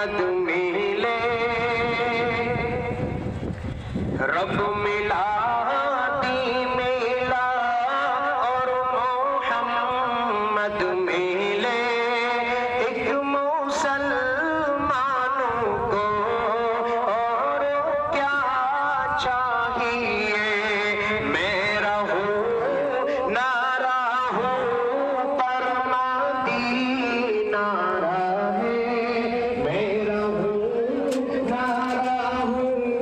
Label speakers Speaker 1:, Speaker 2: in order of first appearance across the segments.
Speaker 1: محمد ملے رب ملا دی ملا اور محمد ملے ایک مسلمانوں کو اور کیا چاہیے میرا ہوں نہ رہوں پر مدینہ رہے میرا ہوں نہ رہوں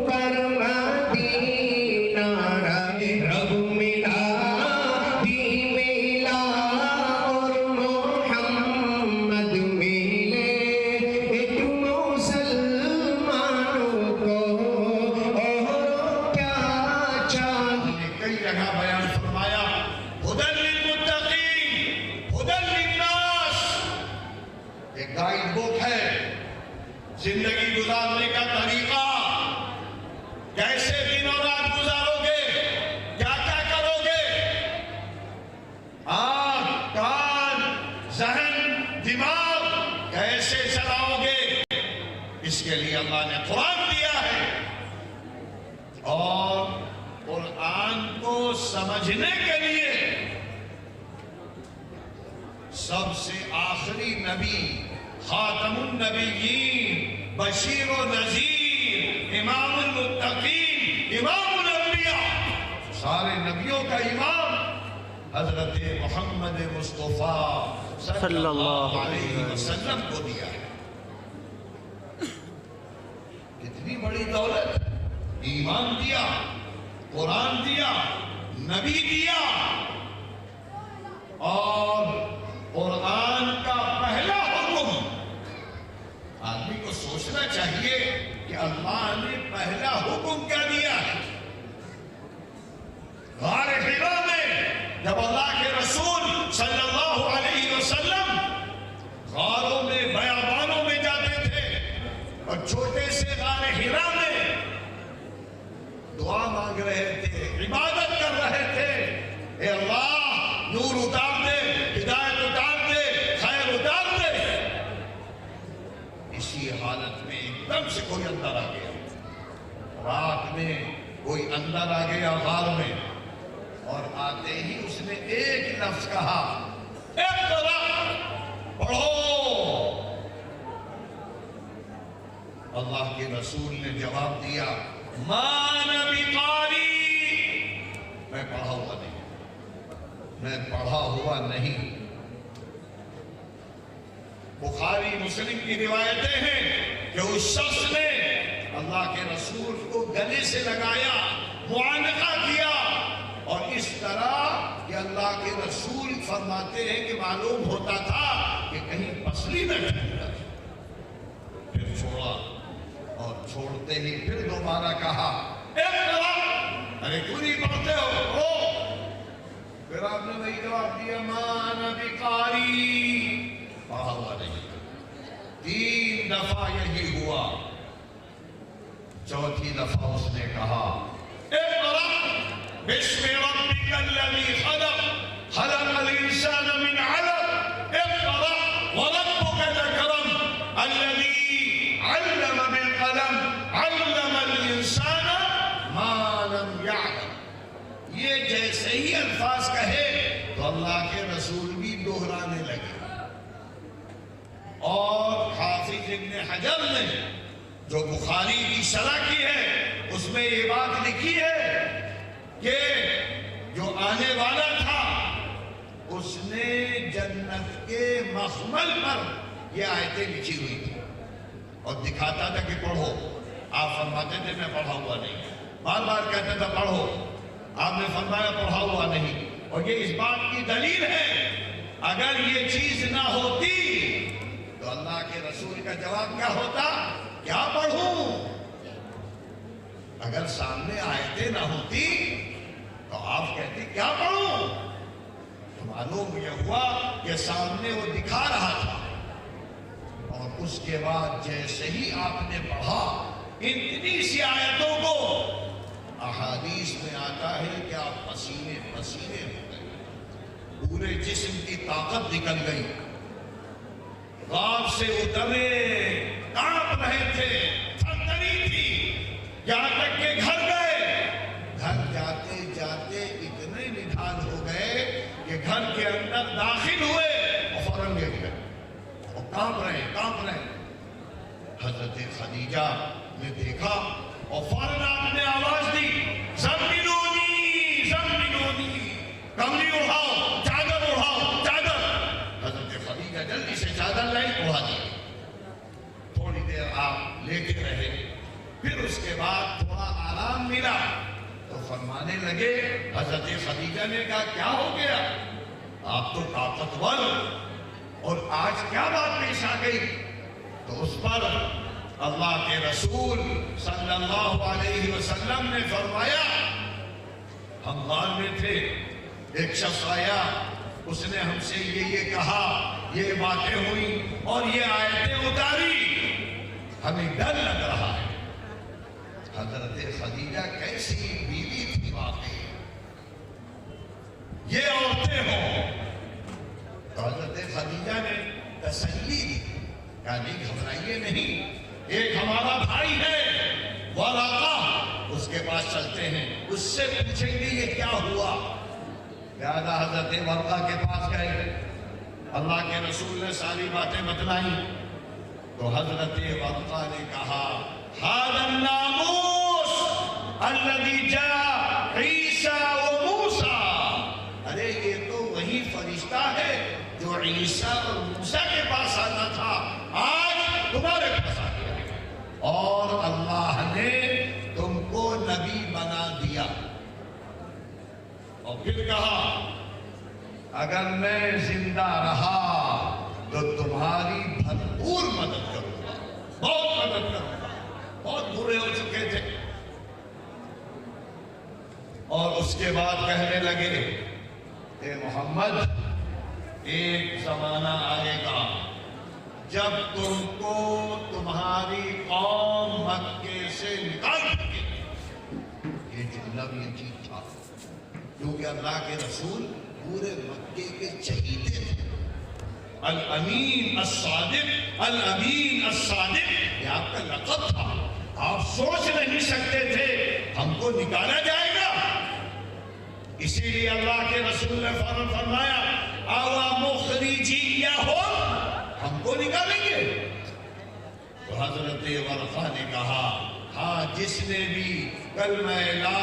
Speaker 1: پر مدینہ رہے رب ملا دی ملا اور محمد ملے ایک مسلمانوں کو اور کیا چاہیے
Speaker 2: کئی جگہ بیان فرمایا ہدی للمتقین ہدی للناس ایک گائیڈ بک ہے زندگی گزارنے کا طریقہ کیسے دن اور رات گزارو گے کیا کیا کرو گے آنکھ کان ذہن دماغ کیسے چلاؤ گے اس کے لیے اللہ نے قرآن دیا ہے اور قرآن کو سمجھنے کے لیے سب سے آخری نبی خاتم النبیین بشیر و نذیر امام المتقین امام الانبیاء سارے نبیوں کا امام حضرت محمد مصطفیٰ صلی اللہ علیہ وسلم کو دیا ہے کتنی بڑی دولت ایمان دیا قرآن دیا نبی دیا اور قرآن کا پہلا حکم آدمی کو سوچنا چاہیے کہ اللہ نے پہلا حکم کیا دیا ہے غار حرا میں جب اللہ کے رسول صلی اللہ علیہ وسلم غاروں میں بیابانوں میں جاتے تھے اور چھوٹے سے غار حرا میں دعا مانگ رہے تھے عبادت کر رہے تھے اے اللہ نور اتار دے ہدایت اتار دے خیر اتار دے اسی حالت میں ایک دم سے کوئی اندر آ گیا رات میں کوئی اندر آ گیا غار میں اور آتے ہی اس نے ایک لفظ کہا اقرأ پڑھو اللہ کے رسول نے جواب دیا ما انا بقاری میں پڑھا ہوا نہیں بخاری مسلم کی روایتیں ہیں کہ اس شخص نے اللہ کے رسول کو گلے سے لگایا معانقہ کیا اور اس طرح کہ اللہ کے رسول فرماتے ہیں کہ معلوم ہوتا تھا کہ کہیں پسلی نہ ٹوٹ جائے پھر چھوڑا اور چھوڑتے ہی پھر دوبارہ کہا اقرأ ارے کیوں نہیں پڑھتے ہو پھر آپ نے وہی جواب دیا ما انا بقاری پڑھا ہوا نہیں 3 دفعہ یہی ہوا چوتھی دفعہ اس نے کہا اقرأ بسم ربک الذی خلق خلق الانسان من علق اقرأ وربک الاکرم الذی علم بالقلم علم الانسان ما لم يعلم یہ جیسے ہی الفاظ کہے تو اللہ کے رسول بھی دہرانے لگے اور حافظ ابن حجر نے جو بخاری کی شرح کی ہے اس میں یہ بات لکھی ہے کہ جو آنے والا تھا اس نے جنت کے مخمل پر یہ آیتیں لکھی ہوئی تھی اور دکھاتا تھا کہ پڑھو آپ فرماتے تھے میں پڑھا ہوا نہیں بار بار کہتے تھا پڑھو آپ نے فرمایا پڑھا ہوا نہیں اور یہ اس بات کی دلیل ہے اگر یہ چیز نہ ہوتی تو اللہ کے رسول کا جواب کیا ہوتا کیا پڑھوں اگر سامنے آیتیں نہ ہوتی تو آپ کہتے کیا پڑھوں تو معلوم یہ ہوا کہ سامنے وہ دکھا رہا تھا اور اس کے بعد جیسے ہی آپ نے پڑھا اتنی سی آیتوں کو احادیث میں آتا ہے کہ آپ پسینے پسینے ہو گئے پورے جسم کی طاقت نکل گئی غار سے اترے رہے تھے، تھرتھری تھی، یہاں تک کہ گھر گئے، گھر جاتے جاتے اتنے نڈھال ہو گئے کہ گھر کے اندر داخل ہوئے اور فوراً گر گئے اور کانپ رہے ہیں۔ حضرت خدیجہ نے دیکھا اور فوراً آپ نے آواز دی، زمینونی کملی اڑھاؤ، چادر اڑھاؤ، چادر۔ حضرت خدیجہ جلدی سے چادر لائی، اڑھا دی۔ تھوڑی دیر آپ لیٹے رہے، پھر اس کے بعد تھوڑا آرام ملا تو فرمانے لگے، حضرت خدیجہ نے کہا کیا ہو گیا؟ آپ تو طاقتور، اور آج کیا بات پیش آ گئی؟ تو اس پر اللہ کے رسول صلی اللہ علیہ وسلم نے فرمایا، ہم غار میں تھے، ایک شخص آیا، اس نے ہم سے یہ کہا، یہ باتیں ہوئی اور یہ آیتیں اتاری، ہمیں ڈر لگ رہا ہے۔ حضرت خدیجہ کیسی بیوی تھی واقعی، یہ عورتیں ہوں۔ تو حضرت خدیجہ نے تسلی دی، کہا نہیں گھبرائیے نہیں، ایک ہمارا بھائی ہے ورقہ، اس کے پاس چلتے ہیں، اس سے پوچھیں گے یہ کیا ہوا۔ لہذا حضرت ورقہ کے پاس گئے، اللہ کے رسول نے ساری باتیں بتلائیں تو حضرت ورقہ نے کہا، هذا الناموس الذي جاء عیسیٰ و موسیٰ، ارے یہ تو وہی فرشتہ ہے جو عیسیٰ اور موسیٰ کے پاس آتا تھا، آج تمہارے پاس آ گیا اور اللہ نے تم کو نبی بنا دیا۔ اور پھر کہا، اگر میں زندہ رہا تو تمہاری بھرپور مدد کروں گا، بہت مدد کروں گا۔ بہت برے ہو چکے تھے اور اس کے بعد کہنے لگے، اے محمد، ایک زمانہ آئے گا جب تم کو تمہاری قوم مکے سے نکال دے گی۔ یہ جملہ بھی عجیب تھا کیونکہ اللہ کے رسول پورے مکے کے چہیتے تھے۔ الامین الصادق، الامین الصادق، یہ آپ کا لقب تھا۔ آپ سوچ نہیں سکتے تھے ہم کو نکالا جائے گا، اسی لیے اللہ کے رسول نے فوراً فرمایا، اَوَ مُخْرِجِيَّهُمْ، ہم کو نکالیں گے۔ تو حضرت ورقہ نے کہا، ہاں جس نے بھی کلمہ لا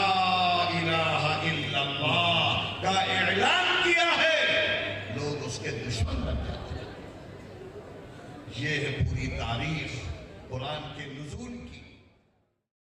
Speaker 2: الہ الا اللہ کا اعلان کیا ہے، لوگ اس کے دشمن بن جاتے ہیں۔ یہ ہے پوری تاریخ قرآن کے